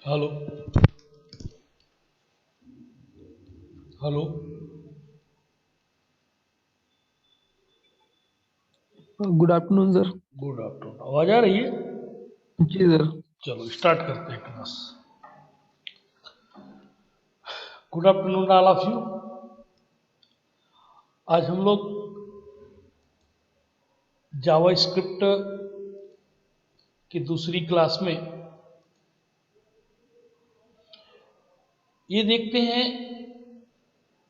Hello. Hello. Good afternoon sir. Good afternoon. आवाज आ रही है? जी सर। चलो स्टार्ट करते हैं class. Good afternoon all of you. आज हम लोग जावा स्क्रिप्ट की दूसरी क्लास में ये देखते हैं,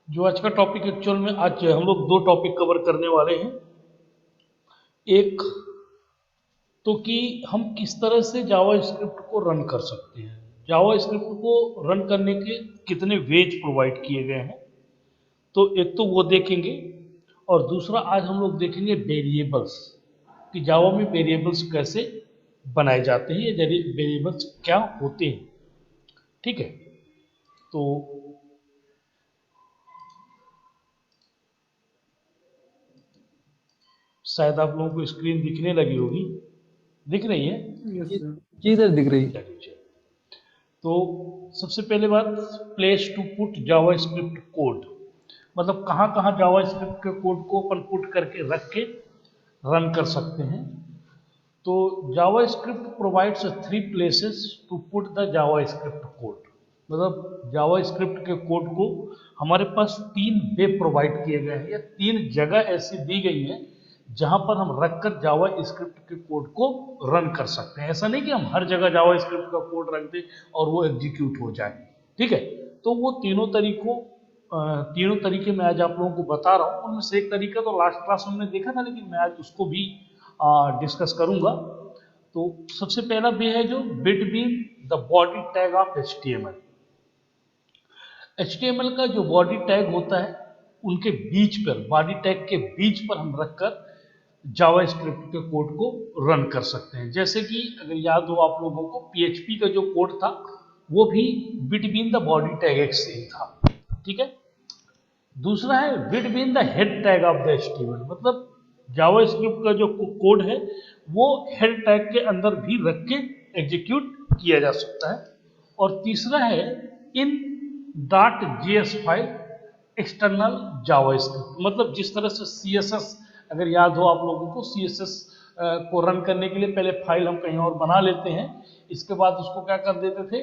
जो आज का टॉपिक एक्चुअल में आज हम लोग दो टॉपिक कवर करने वाले हैं। एक तो कि हम किस तरह से जावा स्क्रिप्ट को रन कर सकते हैं, जावा स्क्रिप्ट को रन करने के कितने वेज प्रोवाइड किए गए हैं, तो एक तो वो देखेंगे। और दूसरा आज हम लोग देखेंगे वेरिएबल्स, कि जावा में वेरिएबल्स कैसे बनाए जाते हैं, या वेरिएबल्स क्या होते हैं। ठीक है, तो शायद आप लोगों को स्क्रीन दिखने लगी होगी। दिख रही है? जी जी सर, दिख रही। चलिए चलिए। तो सबसे पहले बात, place to put JavaScript code, मतलब कहाँ कहाँ जावा स्क्रिप्ट के कोड को अपन पुट करके रख के रन कर सकते हैं। तो JavaScript provides three places to put the JavaScript code, मतलब जावा स्क्रिप्ट के कोड को हमारे पास तीन वे प्रोवाइड किए गए हैं, या तीन जगह ऐसी दी गई है जहां पर हम रखकर जावा स्क्रिप्ट के कोड को रन कर सकते हैं। ऐसा नहीं कि हम हर जगह जावा स्क्रिप्ट का कोड रख दें और वो एग्जीक्यूट हो जाए। ठीक है, तो वो तीनों तरीके मैं आज आप लोगों को बता रहा हूँ। उनमें से एक तरीका तो लास्ट क्लास में हमने देखा था, लेकिन मैं आज उसको भी डिस्कस करूंगा। तो सबसे पहला वे है जो between the body tag of HTML। HTML का जो बॉडी टैग होता है, उनके बीच पर, बॉडी टैग के बीच पर हम रखकर जावा स्क्रिप्ट के कोड को रन कर सकते हैं। जैसे कि अगर याद हो आप लोगों को, PHP का जो कोड था वो भी बिटवीन द बॉडी टैग एक से ही था। ठीक है। दूसरा है between the head tag of the HTML, मतलब जावा स्क्रिप्ट का जो कोड है वो हेड टैग के अंदर भी रख के एग्जीक्यूट किया जा सकता है। और तीसरा है in dot JS file external Java script, मतलब जिस तरह से CSS, अगर याद हो आप लोगों को, CSS को रन करने के लिए पहले फाइल हम कहीं और बना लेते हैं, इसके बाद उसको क्या कर देते थे,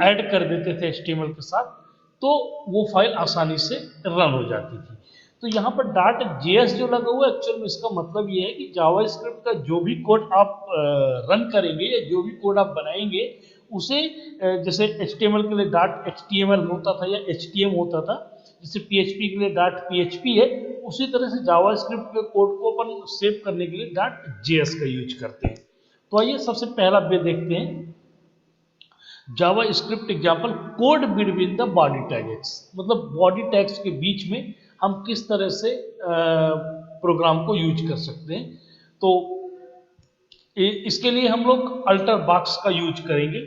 ऐड कर देते थे HTML के साथ, तो वो फाइल आसानी से रन हो जाती थी। तो यहाँ पर डॉट JS जो लगा हुआ है, एक्चुअल में इसका मतलब ये है कि जावा स्क्रिप्ट का जो भी कोड आप रन करेंगे या जो भी कोड आप बनाएंगे उसे, जैसे HTML के लिए डॉट HTML होता था या HTM होता था, जैसे PHP के लिए डॉट PHP है, उसी तरह से जावा स्क्रिप्ट के कोड को अपन सेव करने के लिए डॉट JS का यूज करते हैं। तो आइए सबसे पहला वे देखते हैं, JavaScript example code between the body tags, मतलब बॉडी टैग्स के बीच में हम किस तरह से प्रोग्राम को यूज कर सकते हैं। तो इसके लिए हम लोग अल्टर बॉक्स का यूज करेंगे।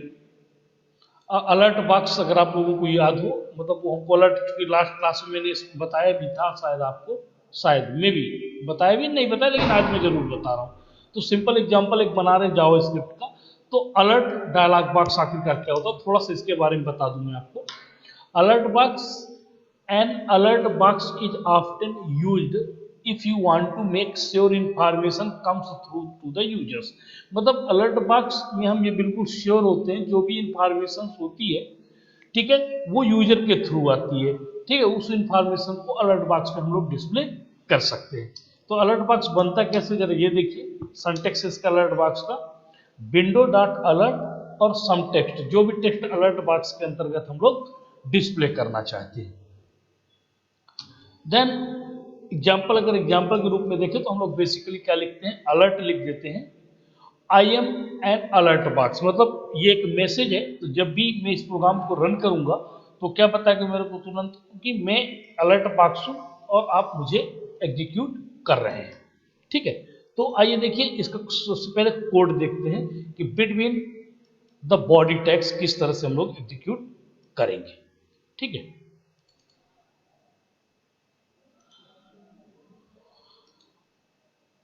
अलर्ट बॉक्स अगर आप लोगों को याद हो, मतलब वो हमको अलर्ट, चूंकि लास्ट क्लास में मैंने बताया भी था शायद आपको, शायद में भी बताया भी नहीं बताया, लेकिन आज मैं जरूर बता रहा हूँ। तो सिंपल एग्जांपल एक बना रहे हैं जावा स्क्रिप्ट का। तो अलर्ट डायलॉग बॉक्स आखिरकार क्या होता है, थोड़ा सा इसके बारे में बता दूं मैं आपको। Alert box, an alert box is often used if you want to make sure information comes through to the users, मतलब अलर्ट बॉक्स में हम ये बिल्कुल श्योर होते हैं जो भी इंफॉर्मेशन होती है, ठीक है, वो यूजर के थ्रू आती है। ठीक है, उस इंफॉर्मेशन को अलर्ट बॉक्स में हम लोग डिस्प्ले कर सकते हैं। तो अलर्ट बॉक्स बनता कैसे, जरा ये देखिए सिंटैक्स इसका अलर्ट बॉक्स का, विंडो डॉट अलर्ट और सम टेक्स्ट, जो भी टेक्स्ट अलर्ट बॉक्स के अंतर्गत हम लोग डिस्प्ले करना चाहते हैं। देन एग्जाम्पल, अगर एग्जाम्पल के रूप में देखें तो हम लोग बेसिकली क्या लिखते हैं, अलर्ट लिख देते हैं। I am N alert box, मतलब ये एक मैसेज है, तो जब भी मैं इस प्रोग्राम को रन करूंगा तो क्या पता कि मेरे को तुरंत कि मैं अलर्ट बॉक्स हूं और आप मुझे एग्जीक्यूट कर रहे हैं। ठीक है, तो आइए देखिए इसका सबसे पहले कोड देखते हैं कि बिटवीन द बॉडी टैग्स किस तरह से हम लोग एग्जीक्यूट करेंगे। ठीक है,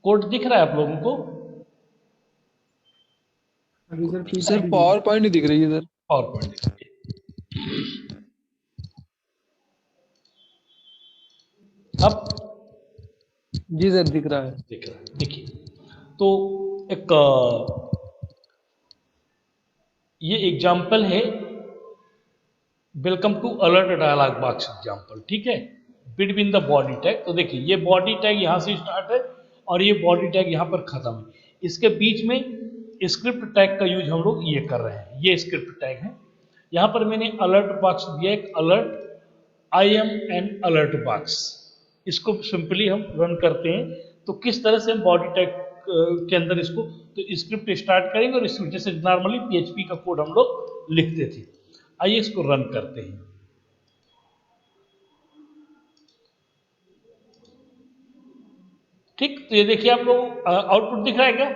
कोड दिख रहा है आप लोगों को? अभी सर पावर पॉइंट नहीं दिख रही है सर। पावर पॉइंट दिखाइए। अब जी सर दिख रहा है। दिख रहा है, देखिए तो एक ये एग्जाम्पल है, welcome to alert dialog box example, ठीक है, बिटवीन द बॉडी टैग। तो देखिए ये बॉडी टैग यहाँ से स्टार्ट है और ये बॉडी टैग यहाँ पर खत्म है, इसके बीच में स्क्रिप्ट टैग का यूज हम लोग ये कर रहे हैं, ये स्क्रिप्ट टैग है। यहाँ पर मैंने अलर्ट बॉक्स दिया, एक alert, I am N alert box, इसको सिंपली हम रन करते हैं। तो किस तरह से हम बॉडी टैग के अंदर इसको तो स्क्रिप्ट स्टार्ट करेंगे और इस जैसे नॉर्मली पीएचपी का कोड हम लोग लिखते थे। आइए इसको रन करते हैं। ठीक, तो ये देखिए आप लोग आउटपुट दिख रहा है क्या?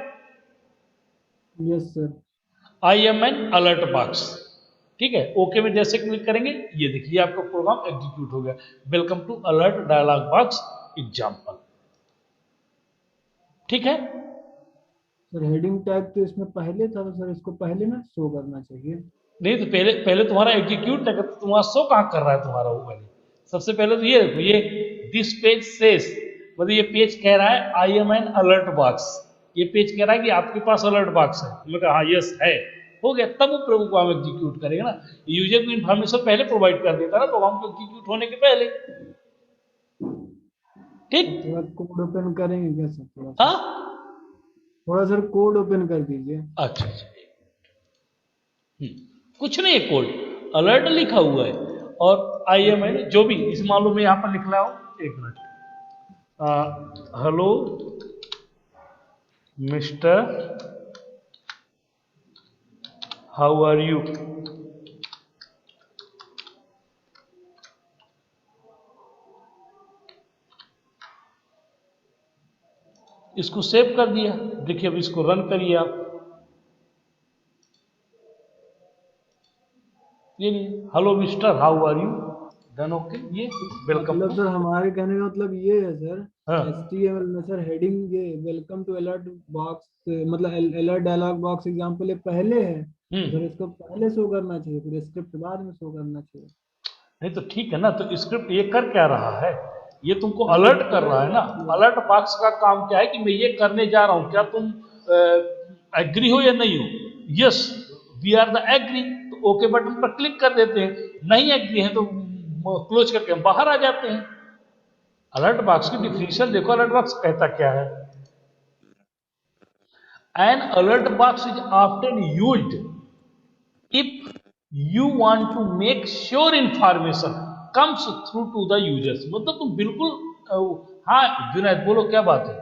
Yes sir. I am N alert box, ठीक है। ओके में जैसे क्लिक करेंगे ये देखिए आपका प्रोग्राम एग्जीक्यूट हो गया, welcome to alert dialog box example, ठीक है। सर हेडिंग टैग तो इसमें पहले था, तो सर इसको पहले ना शो करना चाहिए। नहीं तो पहले पहले तुम्हारा एग्जीक्यूट है, तो तुम्हारा शो कहाँ कर रहा है तुम्हारा वो वाले। सबसे पहले तो ये देखो, ये दिस पेज सेज, मतलब ये पेज कह रहा है I am N alert box, ये पेज कह रहा है कि आपके पास अलर्ट बॉक्स है। मैं कहा हाँ यस है, हो गया, तब वो प्रोग्राम एग्जीक्यूट करेगा ना। यूजर को इन्फॉर्मेशन पहले प्रोवाइड कर देता है ना प्रोग्राम को एग्जीक्यूट होने के पहले, ठीक। थोड़ा कोड ओपन करेंगे क्या सर? थोड़ा सा, हाँ थोड़ा सर कोड ओपन कर दीजिए। अच्छा अच्छा, कुछ नहीं है, कोड अलर्ट लिखा हुआ है और आई एम एन जो भी इस मालूम में यहाँ पर लिख रहा हूँ, एक minute, hello mister how are you, इसको सेव कर दिया। देखिए अब इसको रन करिए आप, ये नहीं, hello mister how are you, done, okay, ये वेलकम मतलब टू। सर हमारे कहने का मतलब ये है सर, हाँ HTML में सर हेडिंग ये वेलकम टू अलर्ट बॉक्स, मतलब अलर्ट डायलॉग बॉक्स एग्जांपल ये पहले है, तो सर इसको पहले शो करना चाहिए, फिर स्क्रिप्ट बाद में शो करना चाहिए। नहीं तो ठीक है ना, तो स्क्रिप्ट ये कर क्या रहा है, ये तुमको हाँ तो अलर्ट कर रहा है ना। अलर्ट, अलर्ट बॉक्स का काम क्या है कि मैं ये करने जा रहा हूं, क्या तुम एग्री हो या नहीं हो। Yes we are the agree, तो ओके बटन पर क्लिक कर देते हैं, नहीं एग्री है तो क्लोज करके हम बाहर आ जाते हैं। अलर्ट बॉक्स की डिफिनीशन देखो, अलर्ट बॉक्स कहता क्या है, N alert box is often used if you want to make sure information comes through to the users। मतलब तुम बिल्कुल हाँ जुनैद बोलो क्या बात है।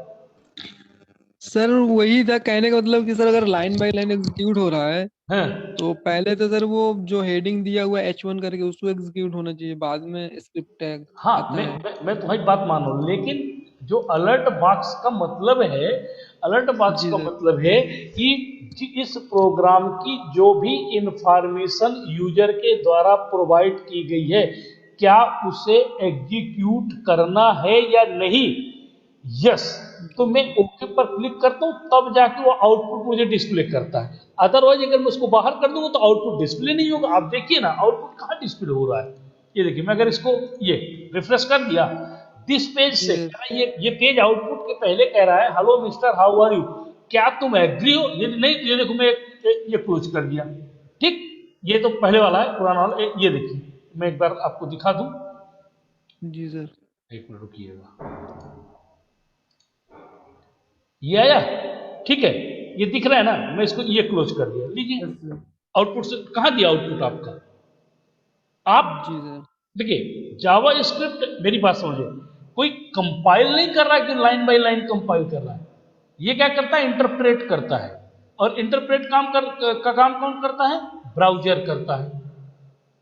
सर वही था कहने का मतलब कि सर अगर लाइन बाय लाइन एग्जीक्यूट हो रहा है हाँ तो पहले तो सर वो जो हेडिंग दिया हुआ है H1 करके उसको एग्जीक्यूट होना चाहिए, बाद में स्क्रिप्ट टैग हाँ, आता है। मैं तुम्हारी बात मान रहा हूँ, लेकिन जो अलर्ट बॉक्स का मतलब है, अलर्ट बॉक्स जी का सर। मतलब है कि इस प्रोग्राम की जो भी इंफॉर्मेशन यूजर के द्वारा प्रोवाइड की गई है, क्या उसे एग्जीक्यूट करना है या नहीं। यस, तो मैं ओके पर क्लिक करता हूं तब जाके वो आउटपुट मुझे डिस्प्ले करता है, अदरवाइज अगर मैं उसको बाहर कर दूंगा तो आउटपुट डिस्प्ले नहीं होगा। आप देखिए ना आउटपुट कहाँ डिस्प्ले हो रहा है, ये देखिए मैं अगर इसको ये रिफ्रेश कर दिया, दिस पेज जी से सर। ये पेज आउटपुट के पहले कह रहा है hello mister how are you, क्या तुम एग्री हो, यदि नहीं तो ये देखो मैं ये क्लोज कर दिया, ठीक। ये तो पहले वाला है, पुराना वाला ये देखिए, मैं एक बार आपको दिखा दूं, जी सर। एक मिनट रुकिएगा, ये आया, ठीक है, ये दिख रहा है ना, मैं इसको ये क्लोज कर दिया, लीजिए यस सर। आउटपुट से कहाँ दिया आउटपुट आपका। आप जी सर। देखिए जावा स्क्रिप्ट, मेरी बात समझिए, कोई कंपाइल नहीं कर रहा है कि लाइन बाय लाइन कंपाइल कर रहा है, ये क्या करता है इंटरप्रेट करता है, और इंटरप्रेट का काम कौन करता है, ब्राउजर करता है,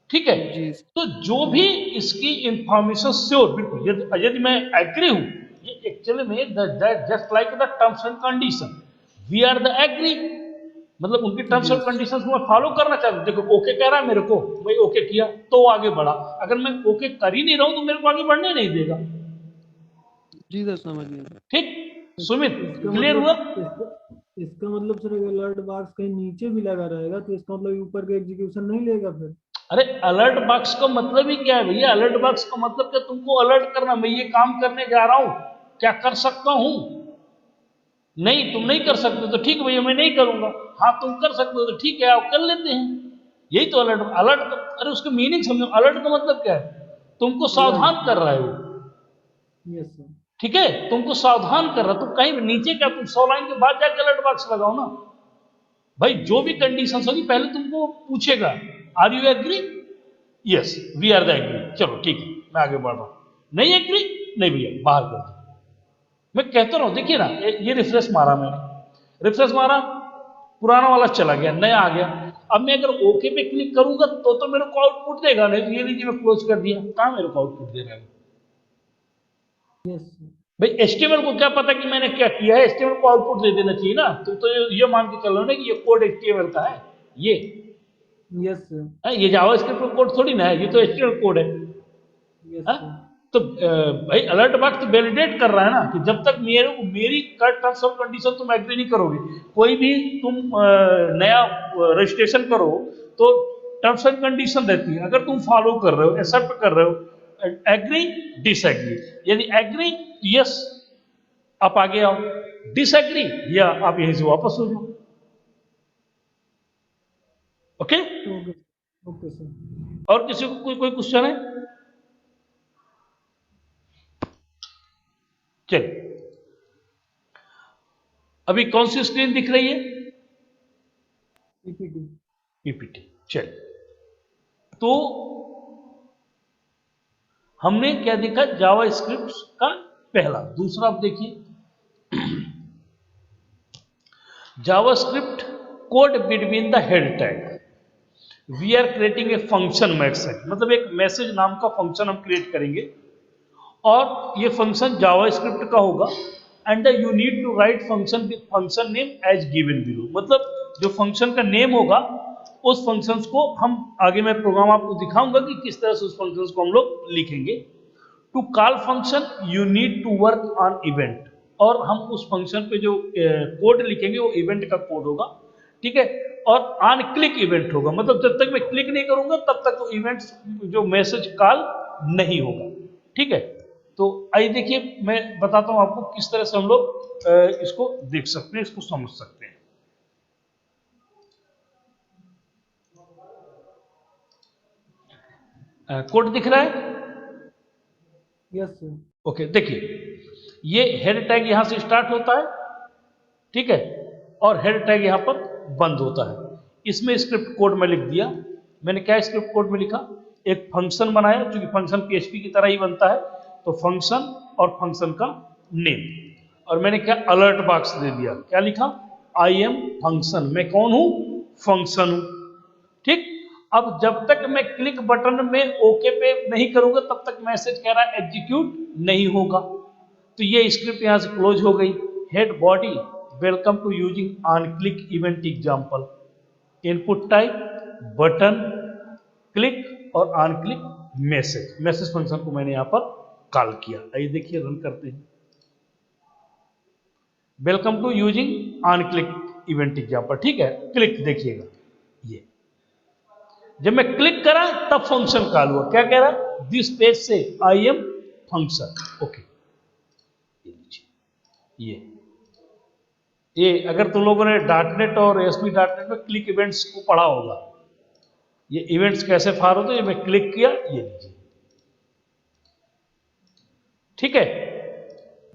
ठीक है। जी तो जो भी इसकी इंफॉर्मेशन श्योर बिल्कुल, यदि मैं एग्री हूं, ये एक्चुअली में just like the terms and condition, we are the agree, मतलब उनकी टर्म्स और यस। कंडीशंस को मैं फॉलो करना चाहता हूं। देखो ओके कह रहा है मेरे को, मैं ओके किया तो वो आगे बढ़ा, अगर मैं ओके कर ही नहीं रहा हूं तो मेरे को आगे बढ़ने नहीं देगा, जी सर समझ गया। ठीक। सुमित इसका क्लियर हुआ। मतलब इसका मतलब सर अगर अलर्ट बॉक्स कहीं नीचे भी लगा रहेगा तो इसका मतलब ऊपर का एग्जीक्यूशन नहीं लेगा फिर। अरे अलर्ट बॉक्स का मतलब ही क्या है भैया? अलर्ट बॉक्स का मतलब क्या, तुमको अलर्ट करना, मैं ये काम करने जा रहा हूं, क्या कर सकता हूं? नहीं, तुम नहीं कर सकते तो ठीक है भैया, मैं नहीं करूंगा। हाँ, तुम कर सकते हो तो ठीक है, आप कर लेते हैं। यही तो अलर्ट, अलर्ट का अरे उसका मीनिंग समझो। अलर्ट का मतलब क्या है? तुमको अलर्ट। सावधान कर रहा है वो। Yes sir. ठीक है, तुमको सावधान कर रहा है। तुम कहीं भी नीचे क्या, तुम 100 लाइन के बाद जाके अलर्ट बॉक्स लगाओ ना। भाई जो यस भी सर। कंडीशन होगी पहले तुमको पूछेगा, are you agree? Yes we are the agree, चलो ठीक है मैं आगे बढ़ रहा हूं। नहीं एग्री, नहीं भैया बाहर कर दो। मैं कहता रहा हूं, देखिए ना, ये रिफ्रेश मारा मैंने, रिफ्रेश मारा, पुराना वाला चला गया, नया आ गया। अब मैं अगर ओके पे क्लिक करूंगा तो मेरे को आउटपुट देगा। नहीं तो ये लीजिए मैं क्लोज कर दिया, कहां मेरे को आउटपुट दे रहा है? Yes sir. भाई एचटीएमएल को क्या पता कि मैंने क्या किया है? एचटीएमएल को आउटपुट दे देना चाहिए ना। तुम तो ये मान के चल रहे हो ना कि ये कोड एचटीएमएल का है। ये यस सर। ये जावास्क्रिप्ट का कोड थोड़ी ना है, ये तो एचटीएमएल कोड है। यस हाँ? सर। तो भाई अलर्ट बॉक्स तो वैलिडेट कर रहा है ना कि जब तक मेरी टर्म्स और कंडीशन तुम एग्री नहीं करोगे, कोई भी तुम नया रजिस्ट्रेशन करो तो टर्म्स एंड कंडीशन रहती है। अगर तुम फॉलो कर रहे हो, एक्सेप्ट कर रहे हो, एग्री, डिसएग्री। यदि एग्री यस, आप आगे आओ, डिसएग्री या आप यहीं से वापस हो जाओ। ओके? ओके। Okay sir. और किसी को कोई क्वेश्चन है? चलिए, अभी कौन सी स्क्रीन दिख रही है? पीपीटी। पीपीटी। चलिए, तो हमने क्या देखा? जावा स्क्रिप्ट का पहला। दूसरा आप देखिए, JavaScript code between the head tag, we are creating a function message. मतलब एक मैसेज नाम का फंक्शन हम क्रिएट करेंगे और ये फंक्शन जावा स्क्रिप्ट का होगा। And you need to write function with function name as given below. मतलब जो फंक्शन का नेम होगा उस फंक्शंस को हम आगे, मैं प्रोग्राम आपको दिखाऊंगा कि किस तरह से उस फंक्शंस को हम लोग लिखेंगे। To call function you need to work on event. और हम उस फंक्शन पे जो कोड लिखेंगे वो इवेंट का कोड होगा। ठीक है? और ऑन क्लिक इवेंट होगा, मतलब जब तक मैं क्लिक नहीं करूंगा तब तक तो इवेंट जो मैसेज कॉल नहीं होगा। ठीक है? तो आइए देखिए, मैं बताता हूं आपको किस तरह से हम लोग इसको देख सकते हैं, इसको समझ सकते हैं। कोड दिख रहा है? Yes sir. ओके, देखिए, ये हेड टैग यहां से स्टार्ट होता है, ठीक है, और हेड टैग यहां पर बंद होता है। इसमें स्क्रिप्ट कोड में लिख दिया। मैंने क्या स्क्रिप्ट कोड में लिखा? एक फंक्शन बनाया, क्योंकि फंक्शन पीएचपी की तरह ही बनता है, तो फंक्शन और फंक्शन का नेम। और मैंने क्या अलर्ट बॉक्स दे दिया, क्या लिखा? I am function. मैं कौन हूं? फंक्शन हूं। ठीक? अब जब तक मैं क्लिक बटन में ओके पे नहीं करूंगा तब तक मैसेज कह रहा है एग्जीक्यूट नहीं होगा। तो ये स्क्रिप्ट यहां से क्लोज हो गई। Head body, welcome to using on click event example. Input type button, click और on click message. Message function को मैंने यहां पर कॉल किया। आइए देखिए, रन करते हैं। Welcome to using on click event example. ठीक है, क्लिक देखिएगा, ये जब मैं क्लिक करा तब फंक्शन कॉल हुआ। क्या कह रहा? दिस पेज से आई एम फंक्शन। ओके, ये लीजिए, ये अगर तुम लोगों ने डॉटनेट और एसपी डॉटनेट में क्लिक इवेंट्स को पढ़ा होगा, ये इवेंट्स कैसे फार होते हैं। ये मैं क्लिक किया, ये लीजिए, ठीक है?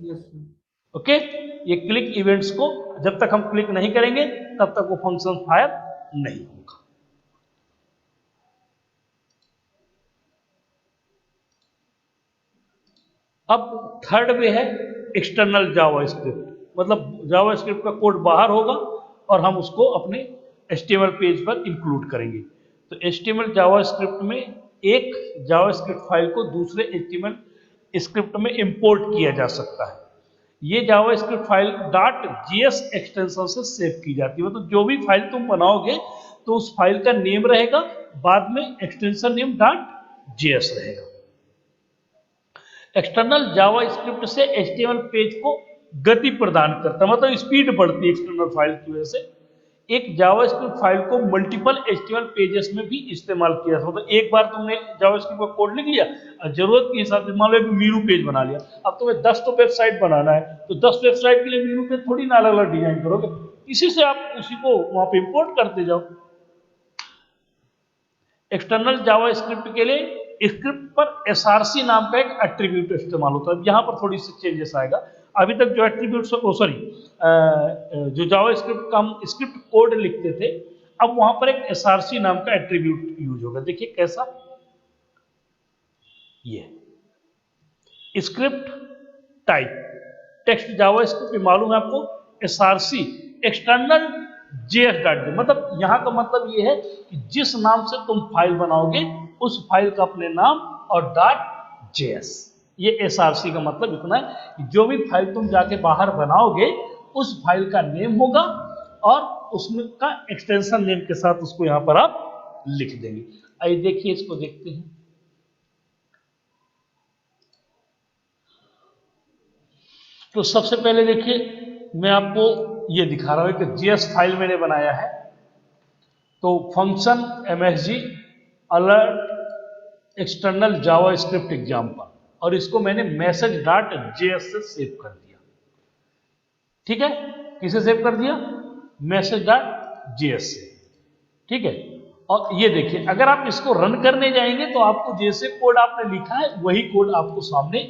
Yes sir. ओके, ये क्लिक इवेंट्स को जब तक हम क्लिक नहीं करेंगे तब तक वो फंक्शन फायर नहीं होगा। अब थर्ड वे है एक्सटर्नल जावास्क्रिप्ट। मतलब जावास्क्रिप्ट का कोड बाहर होगा और हम उसको अपने एचटीएमएल पेज पर इंक्लूड करेंगे। तो एचटीएमएल जावास्क्रिप्ट में एक जावास्क्रिप्ट फाइल को दूसरे एचटीएमएल स्क्रिप्ट में इंपोर्ट किया जा सकता है। ये जावास्क्रिप्ट फाइल .js एक्सटेंशन से सेव की जाती है। मतलब जो भी फाइल तुम बनाओगे तो उस फाइल का नेम रहेगा, बाद में एक्सटेंशन नेम .js रहेगा। एक्सटर्नल जावा स्क्रिप्ट से एचटीएमएल पेज को गति प्रदान करता है, मतलब स्पीड बढ़ती है एक्सटर्नल फाइल की वजह से। एक जावास्क्रिप्ट फाइल को मल्टीपल HTML पेजेस में भी इस्तेमाल किया जा सकता है। एक बार तुमने जावास्क्रिप्ट का कोड लिख लिया, जरूरत के हिसाब से मान लो एक मीनू पेज बना लिया, अब तुम्हें 10 तो वेबसाइट बनाना है, तो 10 वेबसाइट के लिए मीनू पेज थोड़ी ना अलग अलग डिजाइन करोगे, इसी से आप उसी को वहां पे इंपोर्ट करते जाओ। एक्सटर्नल जावास्क्रिप्ट के लिए स्क्रिप्ट पर SRC नाम का एक एट्रीब्यूट इस्तेमाल होता है। यहाँ पर थोड़ी सी चेंजेस आएगा। अभी तक जो एट्रीब्यूट जो जावास्क्रिप्ट का हम स्क्रिप्ट कोड लिखते थे, अब वहां पर एक SRC नाम का एट्रीब्यूट यूज होगा। देखिए कैसा, ये स्क्रिप्ट टाइप टेक्स्ट जावास्क्रिप्ट मालूम है आपको, SRC एक्सटर्नल JS.js, मतलब यहां का मतलब ये है कि जिस नाम से तुम फाइल बनाओगे उस फाइल का अपने नाम और .js, ये SRC का मतलब इतना है कि जो भी फाइल तुम जाके बाहर बनाओगे उस फाइल का नेम होगा और उसमें का एक्सटेंशन नेम के साथ उसको यहां पर आप लिख देंगे। आइए देखिए, इसको देखते हैं। तो सबसे पहले देखिए मैं आपको ये दिखा रहा हूं कि JS फाइल मैंने बनाया है। तो function MSG alert external JavaScript example, और इसको मैंने message.js से सेव कर दिया। ठीक है, किसे सेव कर दिया? message.js से। ठीक है, और ये देखिए अगर आप इसको रन करने जाएंगे तो आपको जैसे कोड आपने लिखा है वही कोड आपको सामने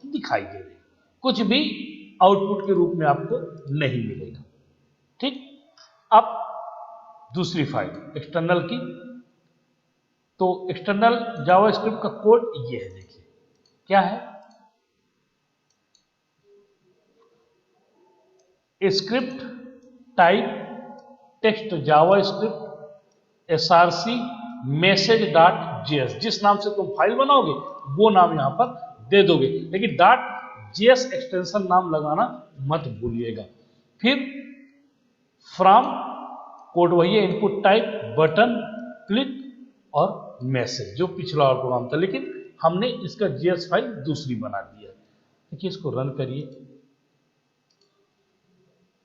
दिखाई दे देगा, कुछ भी आउटपुट के रूप में आपको नहीं मिलेगा। ठीक, अब दूसरी फाइल एक्सटर्नल की, तो एक्सटर्नल जावास्क्रिप्ट का कोड ये है। देखिए क्या है, script type text JavaScript SRC message.js, जिस नाम से तुम फाइल बनाओगे वो नाम यहां पर दे दोगे, लेकिन .js एक्सटेंशन नाम लगाना मत भूलिएगा। फिर फ्रॉम कोड वही है, इनपुट टाइप बटन क्लिक और मैसेज, जो पिछला और प्रोग्राम था, लेकिन हमने इसका JS फाइल दूसरी बना दिया। देखिए इसको रन करिए,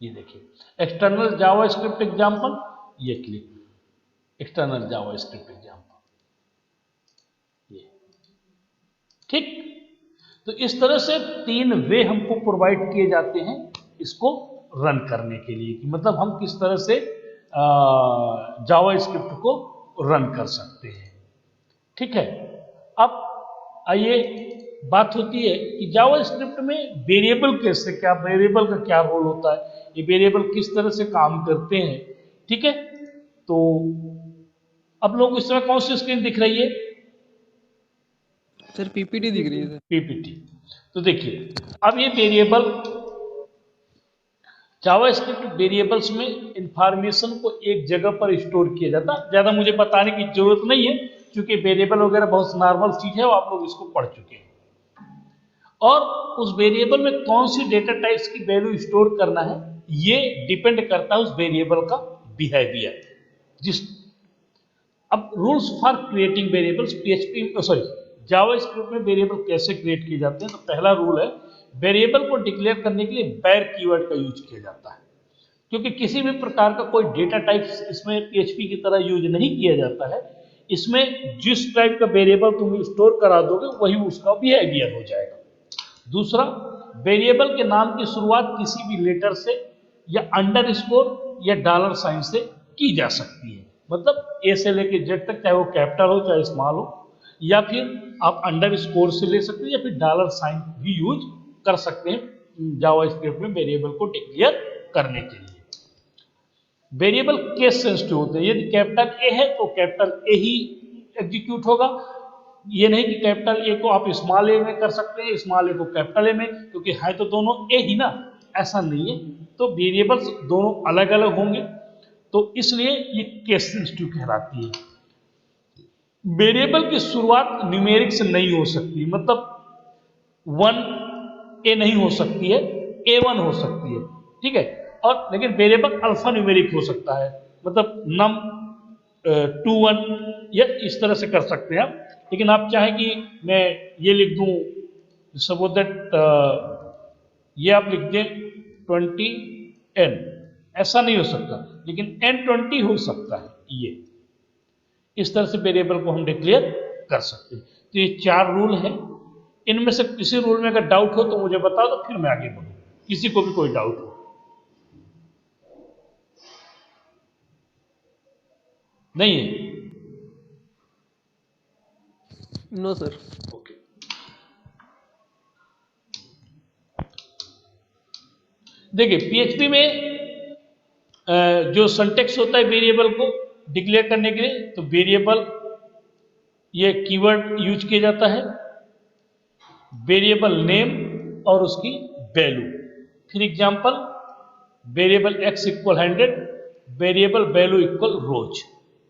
ये देखिए एक्सटर्नल जावास्क्रिप्ट एग्जाम्पल, ये क्लिक एक्सटर्नल जावास्क्रिप्ट एग्जाम्पल, ये। ठीक, तो इस तरह से 3 वे हमको प्रोवाइड किए जाते हैं इसको रन करने के लिए, कि मतलब हम किस तरह से जावास्क्रिप्ट को रन कर सकते हैं। ठीक है, अब आइए बात होती है कि जावास्क्रिप्ट में वेरिएबल कैसे, क्या वेरिएबल का क्या रोल होता है, ये वेरिएबल किस तरह से काम करते हैं। ठीक है, तो अब लोग इस समय कौन सी स्क्रीन दिख रही है? सर पीपीटी दिख रही है सर। पीपीटी। तो देखिए अब ये वेरिएबल, जावास्क्रिप्ट वेरिएबल्स में इंफॉर्मेशन को एक जगह पर स्टोर किया जाता है। ज्यादा मुझे बताने की जरूरत नहीं है क्योंकि वेरिएबल वगैरह बहुत नॉर्मल चीज है, आप लोग इसको पढ़ चुके हैं। और उस वेरिएबल में कौन सी डेटा टाइप्स की वैल्यू स्टोर करना है ये डिपेंड करता है उस वेरिएबल का बिहेवियर। अब rules for creating variables, JavaScript में वेरिएबल कैसे क्रिएट किए जाते हैं। तो पहला रूल है, वेरिएबल को डिक्लेयर करने के लिए वैर कीवर्ड का यूज किया जाता है, क्योंकि किसी भी प्रकार का कोई डेटा टाइप इसमें PHP की तरह यूज नहीं किया जाता है। इसमें जिस टाइप का वेरिएबल तुम स्टोर करा दोगे वही उसका बिहेवियर हो जाएगा। दूसरा, वेरिएबल के नाम की शुरुआत किसी भी लेटर से या अंडरस्कोर या डॉलर साइन से की जा सकती है, मतलब A से लेके Z तक, चाहे वो कैपिटल हो चाहे स्मॉल हो, या फिर आप अंडरस्कोर से ले सकते हैं या फिर डॉलर साइन भी यूज कर सकते हैं जावास्क्रिप्ट में वेरिएबल को डिक्लेयर करने के लिए। वेरिएबल केस सेंसिटिव होते हैं, यदि कैपिटल A है तो कैपिटल A ही एग्जीक्यूट होगा। ये नहीं कि कैपिटल A को आप स्मॉल a में कर सकते हैं, स्मॉल a को कैपिटल A में, क्योंकि है तो दोनों A ही ना, ऐसा नहीं है। तो वेरिएबल्स दोनों अलग अलग होंगे, तो इसलिए ये केस सेंसिटिव कहलाती है। वेरिएबल की शुरुआत न्यूमेरिक से नहीं हो सकती, मतलब 1A नहीं हो सकती है, A1 हो सकती है। ठीक है, और लेकिन वेरिएबल अल्फा न्यूमेरिक हो सकता है, मतलब num 21 या इस तरह से कर सकते हैं आप। लेकिन आप चाहें कि मैं ये लिख दूं सपोज दैट ये आप लिख दें 20n, ऐसा नहीं हो सकता, लेकिन n20 हो सकता है। ये इस तरह से वेरिएबल को हम डिक्लेयर कर सकते हैं। तो ये 4 रूल हैं। इनमें से किसी रूल में अगर डाउट हो तो मुझे बता दो, फिर मैं आगे बढ़ूँ, किसी को भी कोई डाउट हो। नहीं है? No sir. ओके। देखिए पीएचपी में जो सिंटैक्स होता है वेरिएबल को डिक्लेयर करने के लिए, तो वेरिएबल ये कीवर्ड यूज किया जाता है, वेरिएबल नेम और उसकी वैल्यू। फिर example, variable x equal 100, variable value equal rose.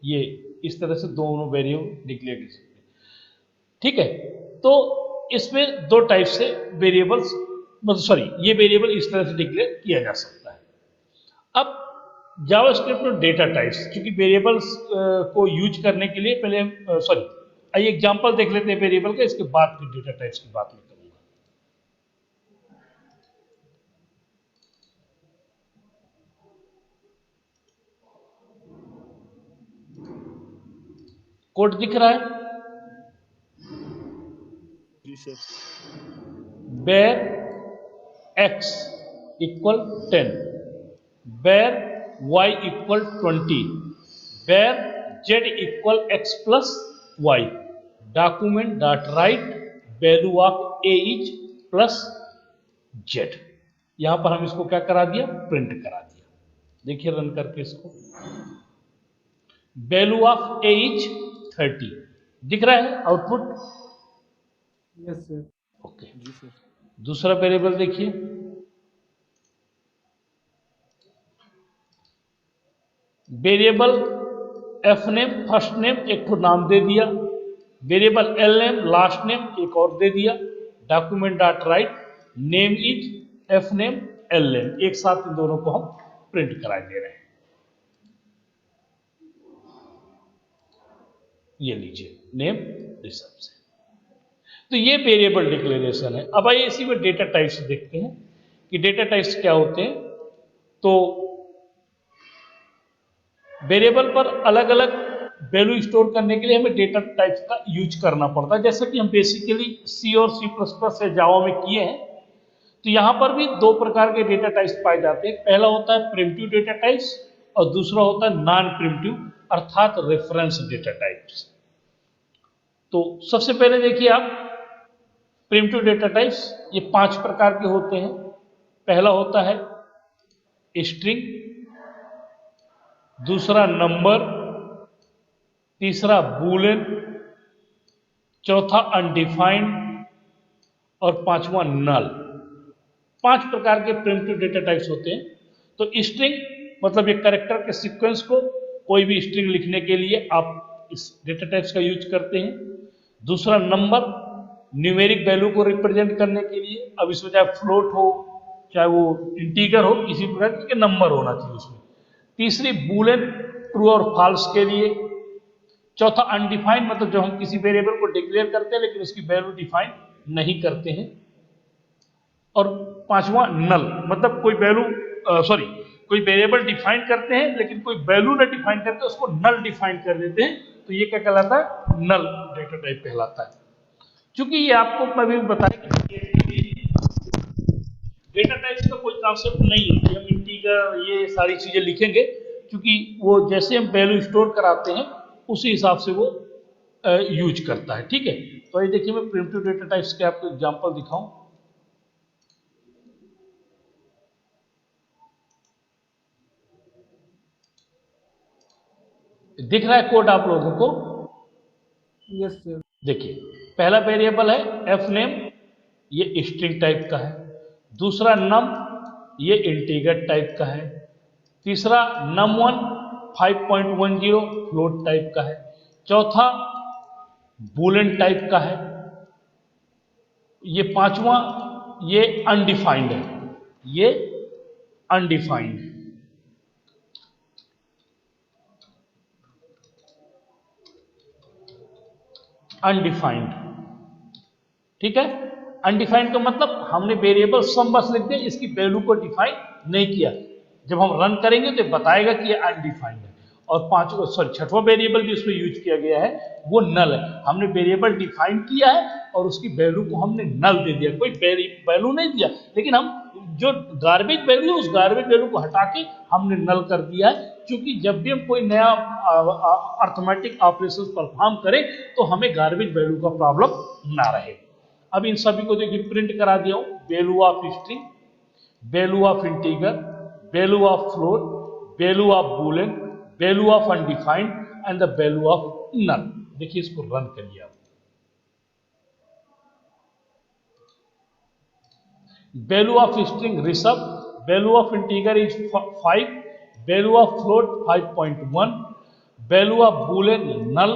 ये इस तरह से दोनों वेरिएबल डिक्लेयर कर सकते हैं। ठीक है, तो इसमें 2 टाइप से वेरिएबल्स, मतलब सॉरी, ये वेरिएबल इस तरह से डिक्लेयर किया जा सकता है। अब जावास्क्रिप्ट में डेटा टाइप्स, क्योंकि वेरिएबल्स को यूज करने के लिए पहले सॉरी, आइए एग्जांपल देख लेते हैं वेरिएबल का, इसके बाद फिर डेटा टाइप्स की बात मैं करूंगा। कोड दिख रहा है? जी sir. Var x equal 10, var y equal 20, var z equal x plus y, document dot write value of a is plus z। यहां पर हम इसको क्या करा दिया, प्रिंट करा दिया। देखिए रन करके इसको, वैल्यू ऑफ a इज 30, दिख रहा है आउटपुट? Yes sir. ओके। जी सर। दूसरा वेरिएबल देखिए, variable F name first name एक तो नाम दे दिया, variable L name last name एक और दे दिया, document dot write name is F name L name, एक साथ इन दोनों को हम प्रिंट करा दे रहे हैं। ये लीजिए नेम रिसर्व से। तो ये वेरिएबल डिक्लेरेशन है। अब आइए इसी में डेटा टाइप्स देखते हैं कि डेटा टाइप्स क्या होते हैं। तो वेरिएबल पर अलग अलग वैल्यू स्टोर करने के लिए हमें डेटा टाइप्स का यूज करना पड़ता है, जैसे कि हम बेसिकली सी और सी प्लस प्लस से जावा में किए हैं। तो यहां पर भी 2 प्रकार के डेटा टाइप्स पाए जाते हैं। पहला होता है प्रिमिटिव डेटा टाइप्स और दूसरा होता है नॉन प्रिमिटिव अर्थात रेफरेंस डेटा टाइप्स। तो सबसे पहले देखिए आप, प्रिमिटिव डेटा टाइप्स ये 5 प्रकार के होते हैं। पहला होता है स्ट्रिंग, दूसरा नंबर, तीसरा बूलियन, चौथा अनडिफाइंड और पांचवा नल। 5 प्रकार के प्रिमिटिव डेटा टाइप्स होते हैं। तो स्ट्रिंग मतलब ये कैरेक्टर के सीक्वेंस को, कोई भी स्ट्रिंग लिखने के लिए आप इस डेटा टाइप्स का यूज करते हैं। दूसरा नंबर, न्यूमेरिक वैल्यू को रिप्रेजेंट करने के लिए, अब इसमें चाहे फ्लोट हो चाहे वो इंटीगर हो, किसी प्रकार के नंबर होना चाहिए उसमें। तीसरी बूलियन, ट्रू और फॉल्स के लिए। चौथा अनडिफाइंड, मतलब जब हम किसी वेरिएबल को डिक्लेयर करते हैं लेकिन उसकी वैल्यू डिफाइन नहीं करते हैं। और पांचवा नल, मतलब कोई वैल्यू सॉरी कोई वेरिएबल डिफाइन करते हैं लेकिन कोई वैल्यू ना डिफाइन करके उसको नल डिफाइन कर देते हैं, तो ये क्या कहलाता है, नल डेटा टाइप कहलाता है। क्योंकि ये आपको मैं भी बताया कि डेटा टाइप्स का कोई कॉन्सेप्ट नहीं है कि हम इंटीगर ये सारी चीजें लिखेंगे, क्योंकि वो जैसे हम वैल्यू स्टोर कराते हैं उसी हिसाब से वो यूज करता है। ठीक है, तो ये देखिए मैं प्रिमिटिव डेटा टाइप्स के आपको एग्जांपल दिखाऊं। दिख रहा है कोड आप लोगों को? Yes sir. देखिए पहला वेरिएबल है एफ नेम, ये स्ट्रिंग टाइप का है। दूसरा नम, ये इंटीगर टाइप का है। तीसरा num1 5.10 फ्लोट टाइप का है। चौथा बूलियन टाइप का है। ये पांचवा, ये अनडिफाइंड है, ये अनडिफाइंड है। अनडिफाइंड, ठीक है। अनडिफाइंड का मतलब हमने वेरिएबल सम बस लिख दिया, इसकी वैल्यू को डिफाइन नहीं किया। जब हम रन करेंगे तो बताएगा कि ये अनडिफाइंड है। और पांचवा सॉरी छठवां वेरिएबल भी उसमें यूज किया गया है, वो नल है। हमने वेरिएबल डिफाइन किया है और उसकी वैल्यू को हमने नल दे दिया, कोई वैल्यू नहीं दिया, लेकिन हम जो गार्बेज वैल्यू है उस गार्बेज वैल्यू को हटा के हमने नल कर दिया है। क्योंकि जब भी हम कोई नया अर्थमेटिक ऑपरेशन परफॉर्म करें तो हमें गार्बेज वैल्यू का प्रॉब्लम ना रहे। अब इन सभी को देखिए प्रिंट करा दिया हूं, value of string, value of integer, value of float, value of boolean, value of undefined and the value of null. देखिए इसको रन करिए आप। Value of string Rishabh, value of integer is 5, value of float 5.1, value of boolean null,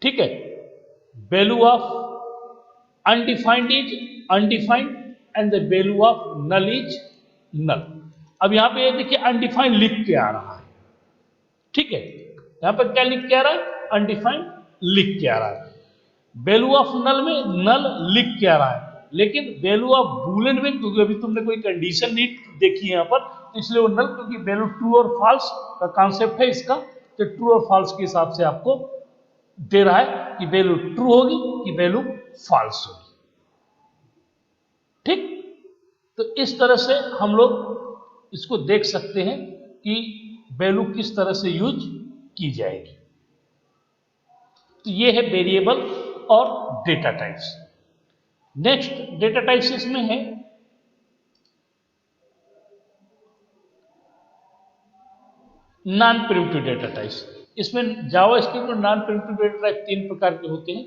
ठीक है, value of undefined is undefined and the value of null is null. अब यहां पे देखिए अनडिफाइंड लिख के आ रहा है, ठीक है, यहां पर क्या लिख के आ रहा है, अनडिफाइंड लिख के आ रहा है। वैल्यू ऑफ नल में नल लिख के आ रहा है, लेकिन वैल्यू ऑफ बूलियन में, क्योंकि अभी तुमने कोई कंडीशन नहीं देखी है यहां पर, तो इसलिए वो नल, क्योंकि वैल्यू ट्रू और फॉल्स का कॉन्सेप्ट है इसका, तो ट्रू और फॉल्स के हिसाब से आपको दे रहा है कि वैल्यू ट्रू होगी कि वैल्यू फॉल्स होगी। ठीक, तो इस तरह से हम लोग इसको देख सकते हैं कि वैल्यू किस तरह से यूज की जाएगी। तो ये है वेरिएबल और data types. Next data types इसमें है नॉन प्रिमिटिव डेटा टाइप्स। इसमें जावास्क्रिप्ट और नॉन प्रिमिटिव डेटा टाइप तीन प्रकार के होते हैं।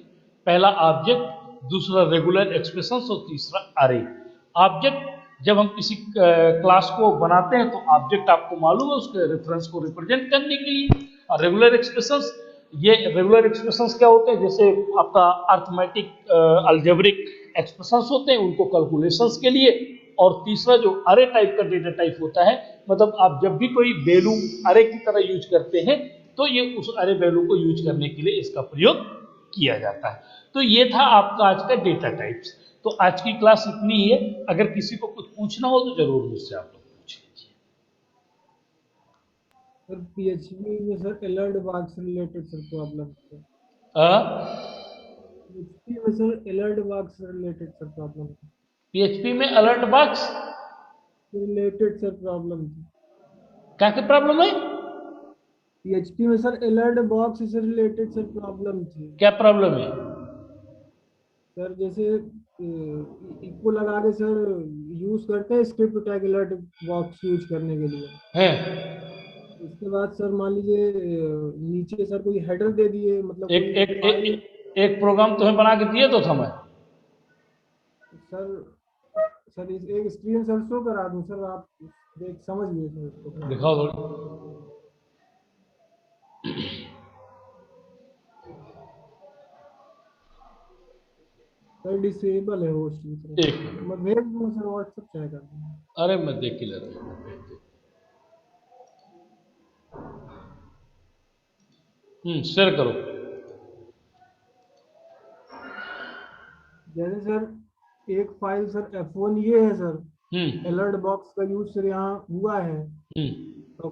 पहला ऑब्जेक्ट, दूसरा रेगुलर एक्सप्रेशंस और तीसरा अरे। ऑब्जेक्ट, जब हम किसी क्लास को बनाते हैं तो ऑब्जेक्ट आपको मालूम है उसके रेफरेंस को रिप्रेजेंट करने के लिए। और रेगुलर एक्सप्रेशंस, ये रेगुलर एक्सप्रेशंस क्या होते हैं, जैसे आपका अर्थमेटिक अलजेब्रिक एक्सप्रेशंस होते हैं उनको कैलकुलेशंस के लिए। और तीसरा जो अरे टाइप का डेटा टाइप होता है, मतलब आप जब भी कोई वैल्यू अरे की तरह यूज करते हैं तो ये उस अरे वैल्यू को यूज करने के लिए इसका प्रयोग किया जाता है। तो ये था आपका आज का डेटा टाइप्स। तो आज की क्लास इतनी ही है। अगर किसी को कुछ पूछना हो तो जरूर मुझसे आप लोग पूछ लीजिए। सर पीएचपी में सर अलर्ट बाग से रिलेटेड सर प्रॉब्लम है। पीएचपी में सर अलर्ट बाग से रिलेटेड सर प्रॉब्लम है। पीएचपी में alert box related sir problem थी। क्या क्या प्रॉब्लम है? पीएचपी में सर अलर्ट बॉक्स से रिलेटेड सर प्रॉब्लम थी। क्या प्रॉब्लम है? सर जैसे इक्वल लगा के सर यूज करते हैं script tag alert box use करने के लिए। है उसके बाद सर मान लीजिए नीचे सर कोई हेडर दे दिए, मतलब एक कोई एक फाइल। एक प्रोग्राम तुम्हें बना के दिए तो था मैं। सर सर एक स्क्रीन सर शो करा दूं सर, आप देख समझ लिए सर इसको। दिखाओ थोड़ी। सर डिसेबल है होस्ट की तरफ। एक मिनट, मैं भेज दूंगा सर, व्हाट्सएप चेक कर दूंगा। अरे मैं देख के ले रहा हूँ। शेयर करो। जैसे सर एक फाइल सर F1 ये है सर, हम्म अलर्ट बॉक्स का यूज सर यहाँ हुआ है। हम्म तो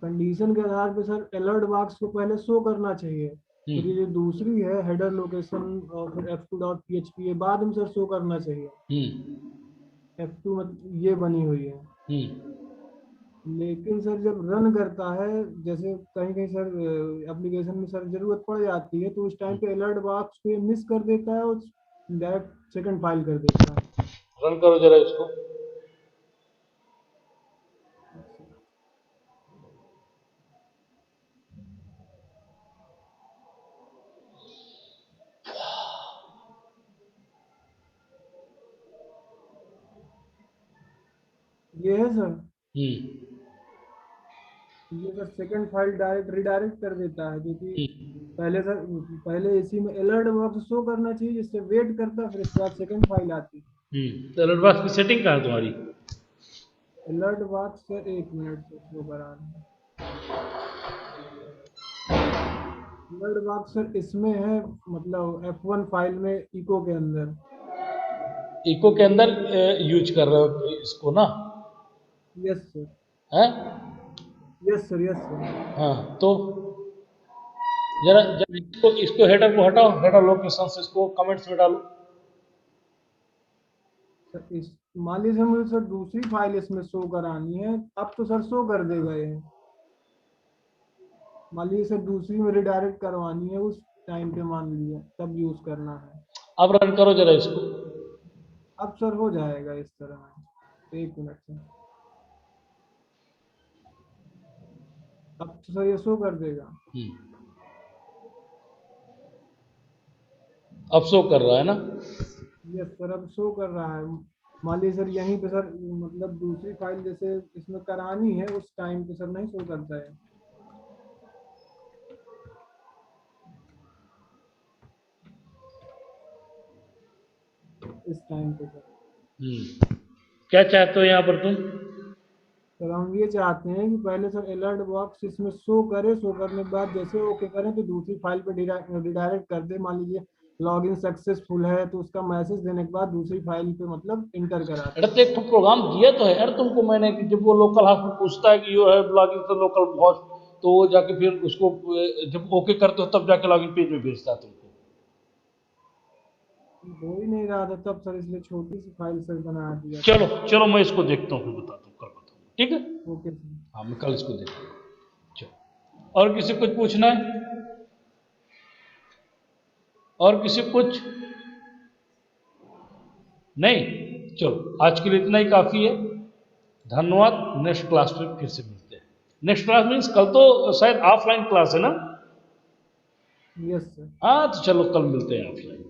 कंडीशन के आधार पे सर अलर्ट बॉक्स को पहले शो करना चाहिए। फिर ये हम्म जो दूसरी है हेडर लोकेशन और फिर f2.php ये बाद में सर शो करना चाहिए। हम्म F2 मतलब ये बनी हुई है। हम्म लेकिन सर जब रन करता है, जैसे कहीं कहीं सर एप्लीकेशन में सर जरूरत पड़ जाती है, तो उस टाइम पे अलर्ट बॉक्स को मिस कर देता है और डायरेक्ट सेकंड फाइल कर देता है। रन करो जरा इसको। ये है सर, हम्म ये sir second file direct redirect कर देता है, क्योंकि हम्म पहले इसी में अलर्ट बॉक्स शो करना चाहिए, जिससे वेट करता, फिर इसके बाद सेकंड फाइल आती। तो अलर्ट बॉक्स की सेटिंग कहाँ है तुम्हारी? अलर्ट बॉक्स सर एक मिनट से शो करा रहे हैं। अलर्ट बॉक्स सर इसमें है, मतलब F1 फाइल में इको के अंदर। इको के अंदर यूज कर रहे हो इसको ना? यस सर, है? Yes sir, yes sir. हाँ, तो जरा जरा इसको हेडर को हटाओ, हेडर लोकेशन से इसको कमेंट्स में डालो। सर इस मान लीजिए मुझे सर दूसरी फाइल इसमें शो करानी है, अब तो सर शो कर देगा ये। मान लीजिए सर दूसरी में रिडायरेक्ट करवानी है उस टाइम पे, मान लीजिए तब यूज करना है। अब रन करो जरा इसको। अब सर हो जाएगा इस तरह में, एक मिनट सर। अब तो सर ये शो कर देगा। अब शो कर रहा है ना? यस सर, अब शो कर रहा है। मान लीजिए सर यहीं पे सर मतलब दूसरी फाइल जैसे इसमें करानी है उस टाइम पे सर नहीं शो करता है। इस टाइम पे सर, क्या चाहते हो यहाँ पर तुम? सर हम ये चाहते हैं कि पहले सर अलर्ट बॉक्स इसमें शो करे, शो करने के बाद जैसे ओके करें तो दूसरी फाइल पे रिडायरेक्ट कर दे। मान लीजिए लॉगिन सक्सेसफुल है तो उसका मैसेज देने के बाद दूसरी फाइल पे मतलब इंटर करा अरे दे। तो एक तो प्रोग्राम दिया तो है यार तुमको मैंने कि जब वो लोकल हाउस में पूछता है कि you have login to local host, तो वो जाके फिर उसको जब ओके करते हो तब जाके लॉगिन पेज में भेजता है तुमको। हो ही नहीं रहा था तब सर, इसलिए छोटी सी फाइल सर बना दिया था। चलो चलो मैं इसको देखता हूँ, फिर बताता हूँ, कल बताता हूँ, ठीक है? Okay sir. हाँ, मैं कल इसको देखता हूँ। चलो, और किसी को कुछ पूछना है? और किसी को कुछ नहीं? चलो आज के लिए इतना ही काफी है। धन्यवाद। नेक्स्ट क्लास में फिर से मिलते हैं। नेक्स्ट क्लास मीन्स कल तो शायद ऑफलाइन क्लास है ना? Yes sir. हाँ, तो चलो कल मिलते हैं ऑफलाइन।